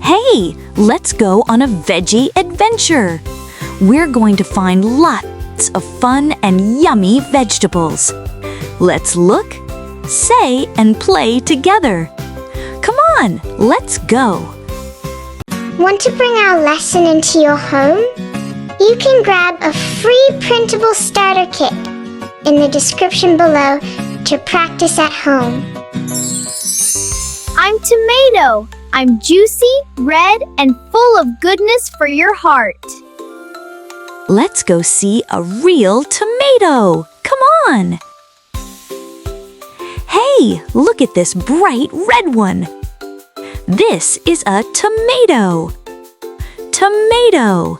Hey, let's go on a veggie adventure. We're going to find lots of fun and yummy vegetables. Let's look, say, and play together. Come on, let's go. Want to bring our lesson into your home? You can grab a free printable starter kit in the description below to practice at home. I'm tomato. I'm juicy, red, and full of goodness for your heart. Let's go see a real tomato. Come on. Hey, look at this bright red one. This is a tomato. Tomato.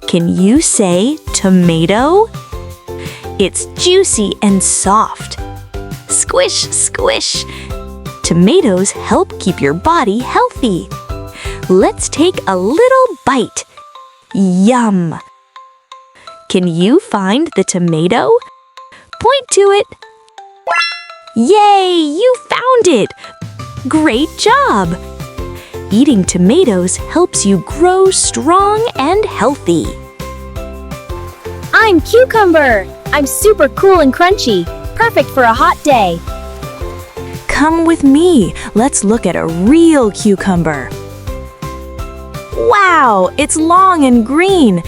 Can you say tomato? It's juicy and soft. Squish, squish. Tomatoes help keep your body healthy. Let's take a little bite. Yum! Can you find the tomato? Point to it. Yay! You found it! Great job! Eating tomatoes helps you grow strong and healthy. I'm cucumber. I'm super cool and crunchy. Perfect for a hot day. Come with me. Let's look at a real cucumber. Wow, it's long and green.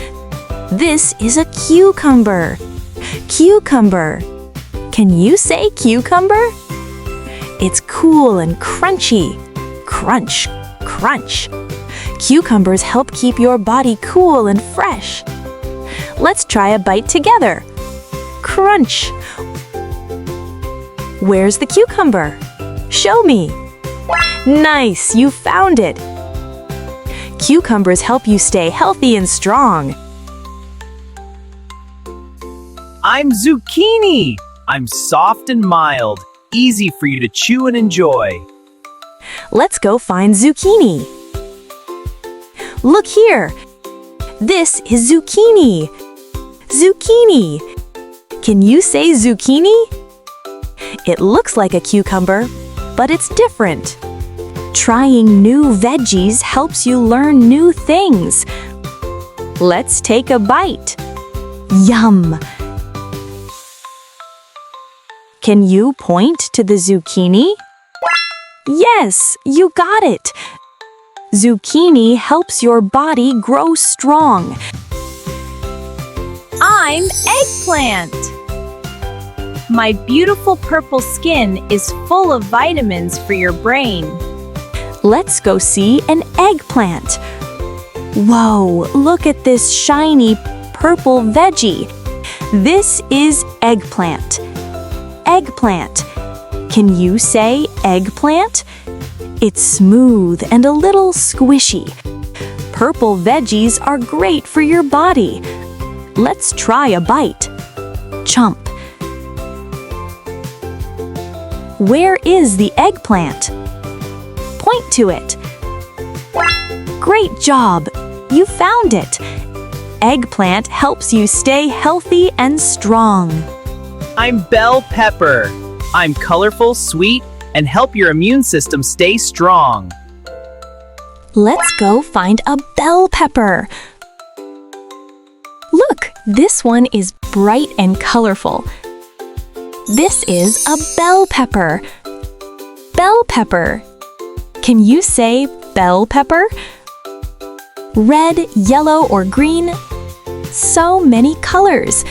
This is a cucumber. Cucumber. Can you say cucumber? It's cool and crunchy. Crunch, crunch. Cucumbers help keep your body cool and fresh. Let's try a bite together. Crunch. Where's the cucumber? Show me. Nice, you found it. Cucumbers help you stay healthy and strong. I'm zucchini. I'm soft and mild, easy for you to chew and enjoy. Let's go find zucchini. Look here. This is zucchini. Zucchini. Can you say zucchini? It looks like a cucumber, but it's different. Trying new veggies helps you learn new things. Let's take a bite. Yum! Can you point to the zucchini? Yes, you got it! Zucchini helps your body grow strong. I'm eggplant. My beautiful purple skin is full of vitamins for your brain. Let's go see an eggplant. Whoa, look at this shiny purple veggie. This is eggplant. Eggplant. Can you say eggplant? It's smooth and a little squishy. Purple veggies are great for your body. Let's try a bite. Chomp. Where is the eggplant? Point to it. Great job! You found it! Eggplant helps you stay healthy and strong. I'm bell pepper. I'm colorful, sweet, and help your immune system stay strong. Let's go find a bell pepper. Look, this one is bright and colorful. This is a bell pepper. Bell pepper. Can you say bell pepper? Red, yellow, or green? So many colors.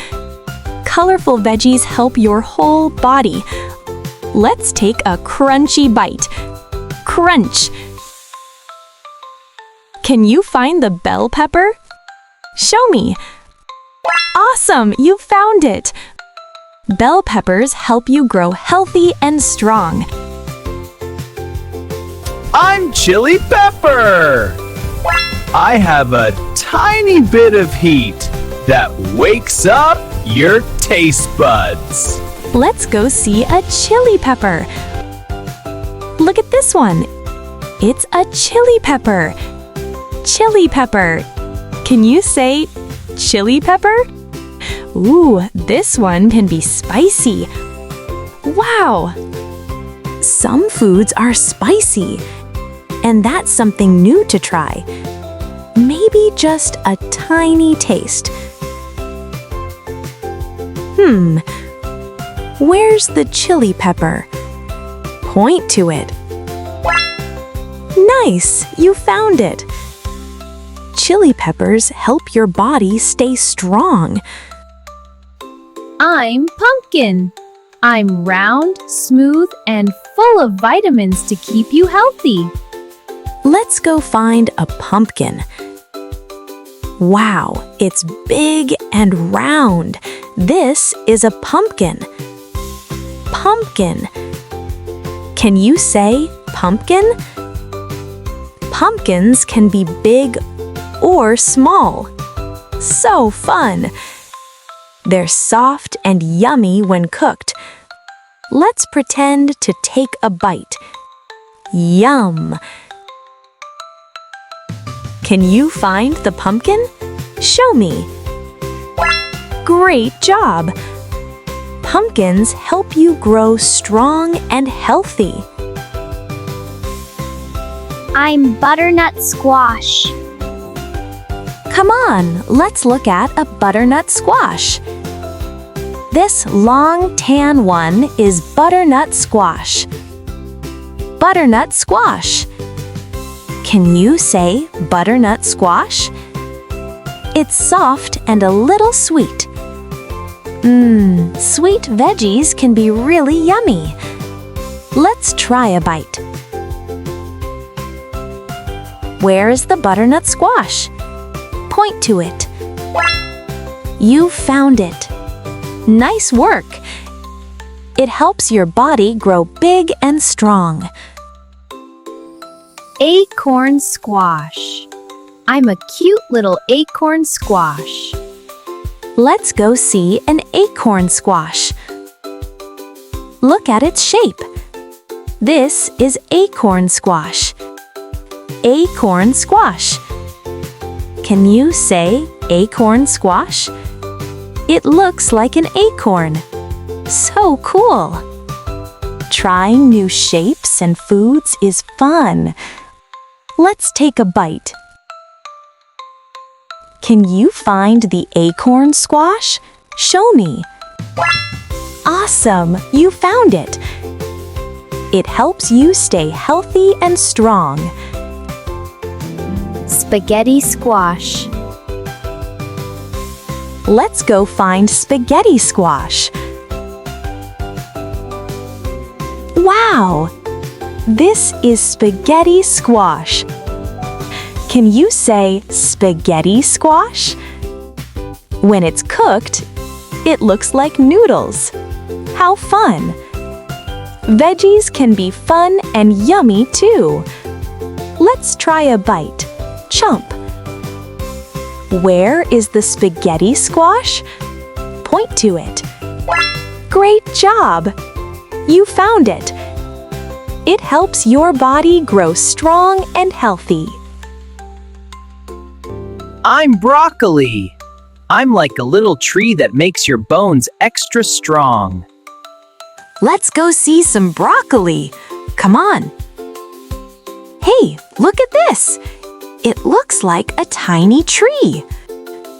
Colorful veggies help your whole body. Let's take a crunchy bite. Crunch. Can you find the bell pepper? Show me. Awesome, you found it. Bell peppers help you grow healthy and strong. I'm chili pepper. I have a tiny bit of heat that wakes up your taste buds. Let's go see a chili pepper. Look at this one. It's a chili pepper. Chili pepper. Can you say chili pepper? Ooh, this one can be spicy. Wow! Some foods are spicy, And that's something new to try. Maybe just a tiny taste. Where's the chili pepper? Point to it. Nice, you found it. Chili peppers help your body stay strong. I'm pumpkin. I'm round, smooth, and full of vitamins to keep you healthy. Let's go find a pumpkin. Wow, it's big and round. This is a pumpkin. Pumpkin. Can you say pumpkin? Pumpkins can be big or small. So fun! They're soft and yummy when cooked. Let's pretend to take a bite. Yum! Can you find the pumpkin? Show me. Great job! Pumpkins help you grow strong and healthy. I'm butternut squash. Come on, let's look at a butternut squash. This long tan one is butternut squash. Butternut squash. Can you say butternut squash? It's soft and a little sweet. Sweet veggies can be really yummy. Let's try a bite. Where is the butternut squash? Point to it. You found it. Nice work. It helps your body grow big and strong. Acorn squash. I'm a cute little acorn squash. Let's go see an acorn squash. Look at its shape. This is acorn squash. Acorn squash. Can you say acorn squash? It looks like an acorn. So cool! Trying new shapes and foods is fun. Let's take a bite. Can you find the acorn squash? Show me. Awesome! You found it! It helps you stay healthy and strong. Spaghetti squash. Let's go find spaghetti squash. Wow! This is spaghetti squash. Can you say spaghetti squash? When it's cooked, it looks like noodles. How fun! Veggies can be fun and yummy too. Let's try a bite. Chomp. Where is the spaghetti squash? Point to it. Great job! You found it. It helps your body grow strong and healthy. I'm broccoli. I'm like a little tree that makes your bones extra strong. Let's go see some broccoli. Come on. Hey, look at this. It looks like a tiny tree.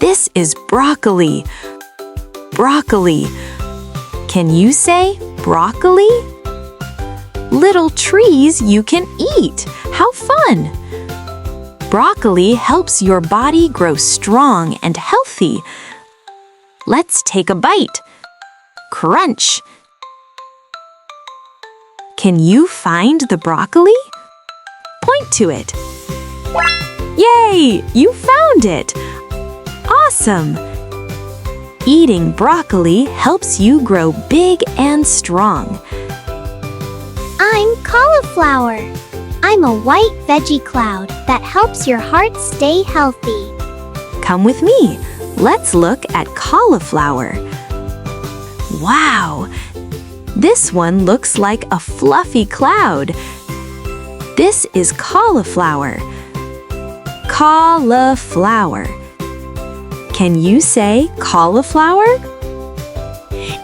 This is broccoli. Broccoli. Can you say broccoli? Little trees you can eat. How fun! Broccoli helps your body grow strong and healthy. Let's take a bite. Crunch. Can you find the broccoli? Point to it. Yay! You found it! Awesome! Eating broccoli helps you grow big and strong. I'm cauliflower. I'm a white veggie cloud that helps your heart stay healthy. Come with me. Let's look at cauliflower. Wow! This one looks like a fluffy cloud. This is cauliflower. Cauliflower. Can you say cauliflower?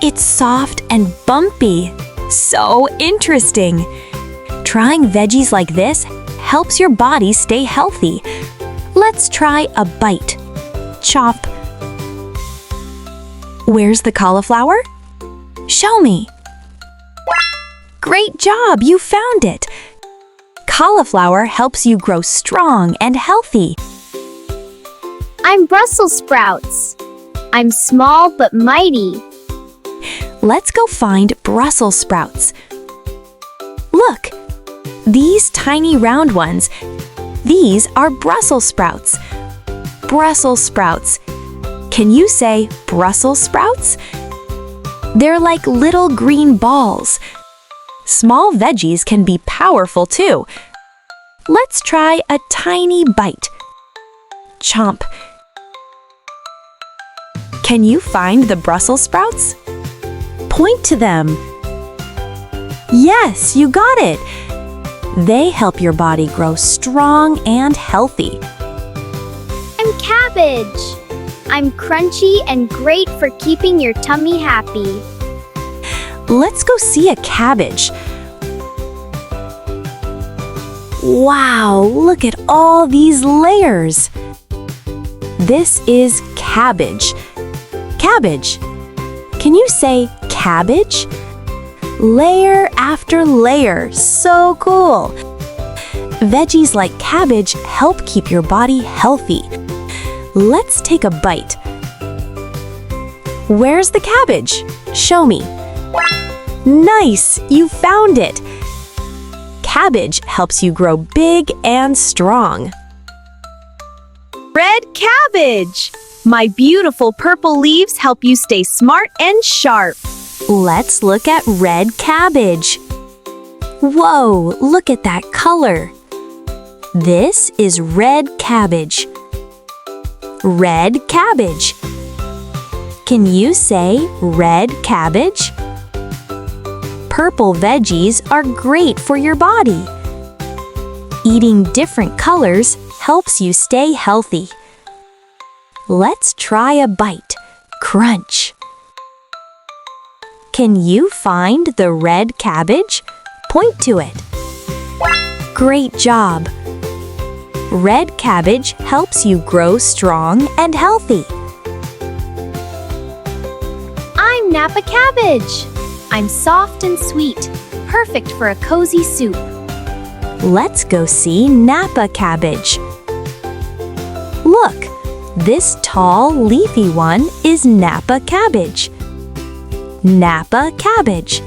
It's soft and bumpy. So interesting. Trying veggies like this helps your body stay healthy. Let's try a bite. Chop. Where's the cauliflower? Show me. Great job, you found it. Cauliflower helps you grow strong and healthy. I'm Brussels sprouts. I'm small but mighty. Let's go find Brussels sprouts. Look, these tiny round ones, these are Brussels sprouts. Brussels sprouts. Can you say Brussels sprouts? They're like little green balls. Small veggies can be powerful too. Let's try a tiny bite. Chomp. Can you find the Brussels sprouts? Point to them. Yes, you got it. They help your body grow strong and healthy. I'm cabbage. I'm crunchy and great for keeping your tummy happy. Let's go see a cabbage. Wow, look at all these layers. This is cabbage. Cabbage. Can you say cabbage? Layer after layer, so cool. Veggies like cabbage help keep your body healthy. Let's take a bite. Where's the cabbage? Show me. Nice, you found it. Cabbage helps you grow big and strong. Red cabbage! My beautiful purple leaves help you stay smart and sharp. Let's look at red cabbage. Whoa, look at that color. This is red cabbage. Red cabbage. Can you say red cabbage? Purple veggies are great for your body. Eating different colors helps you stay healthy. Let's try a bite. Crunch. Can you find the red cabbage? Point to it. Great job. Red cabbage helps you grow strong and healthy. I'm Napa cabbage. I'm soft and sweet, perfect for a cozy soup. Let's go see Napa cabbage. Look, this tall, leafy one is Napa cabbage. Napa cabbage.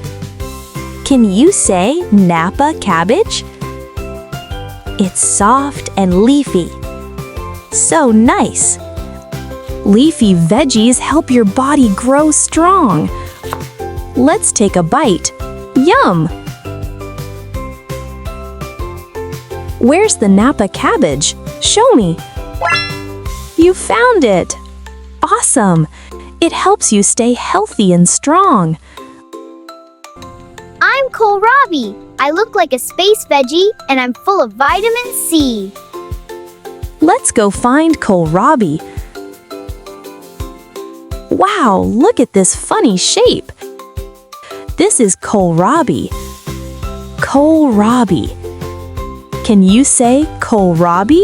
Can you say Napa cabbage? It's soft and leafy. So nice. Leafy veggies help your body grow strong. Let's take a bite. Yum! Where's the Napa cabbage? Show me. You found it! Awesome! It helps you stay healthy and strong. I'm kohlrabi. I look like a space veggie and I'm full of vitamin C. Let's go find kohlrabi. Wow, look at this funny shape. This is kohlrabi. Kohlrabi. Can you say kohlrabi?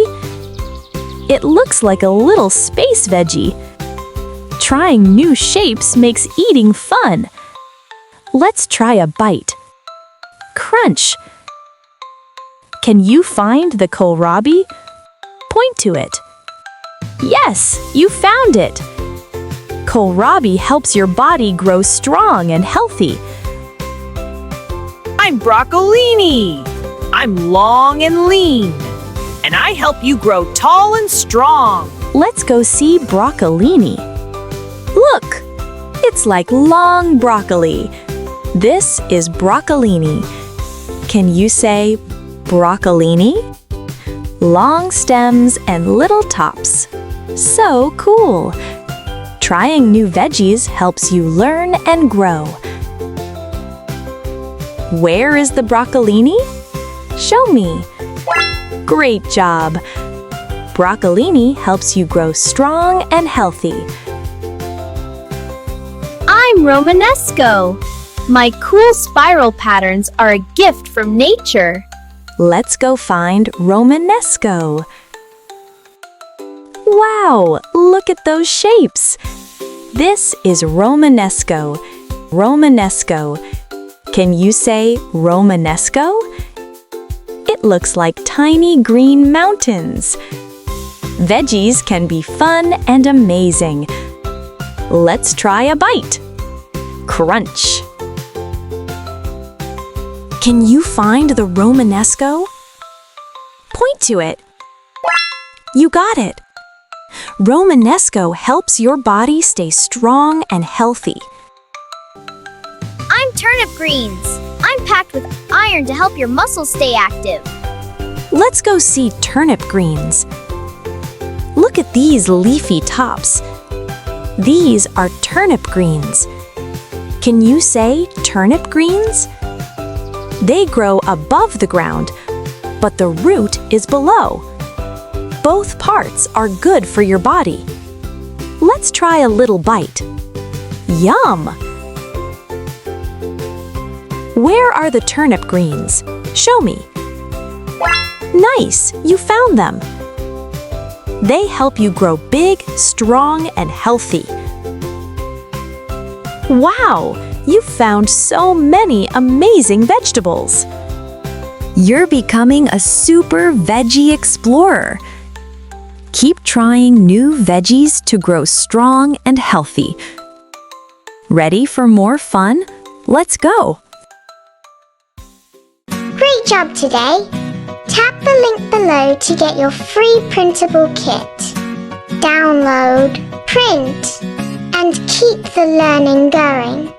It looks like a little space veggie. Trying new shapes makes eating fun. Let's try a bite. Crunch. Can you find the kohlrabi? Point to it. Yes, you found it. Kohlrabi helps your body grow strong and healthy. I'm broccolini. I'm long and lean, and I help you grow tall and strong. Let's go see broccolini. Look, it's like long broccoli. This is broccolini. Can you say broccolini? Long stems and little tops. So cool. Trying new veggies helps you learn and grow. Where is the broccolini? Show me. Great job. Broccolini helps you grow strong and healthy. I'm Romanesco. My cool spiral patterns are a gift from nature. Let's go find Romanesco. Wow, look at those shapes. This is Romanesco. Romanesco. Can you say Romanesco? It looks like tiny green mountains. Veggies can be fun and amazing. Let's try a bite. Crunch. Can you find the Romanesco? Point to it. You got it. Romanesco helps your body stay strong and healthy. I'm turnip greens. I'm packed with iron to help your muscles stay active. Let's go see turnip greens. Look at these leafy tops. These are turnip greens. Can you say turnip greens? They grow above the ground, but the root is below. Both parts are good for your body. Let's try a little bite. Yum! Where are the turnip greens? Show me. Nice, you found them. They help you grow big, strong, and healthy. Wow, you found so many amazing vegetables. You're becoming a super veggie explorer. Keep trying new veggies to grow strong and healthy. Ready for more fun? Let's go! Great job today! Tap the link below to get your free printable kit. Download, print, and keep the learning going.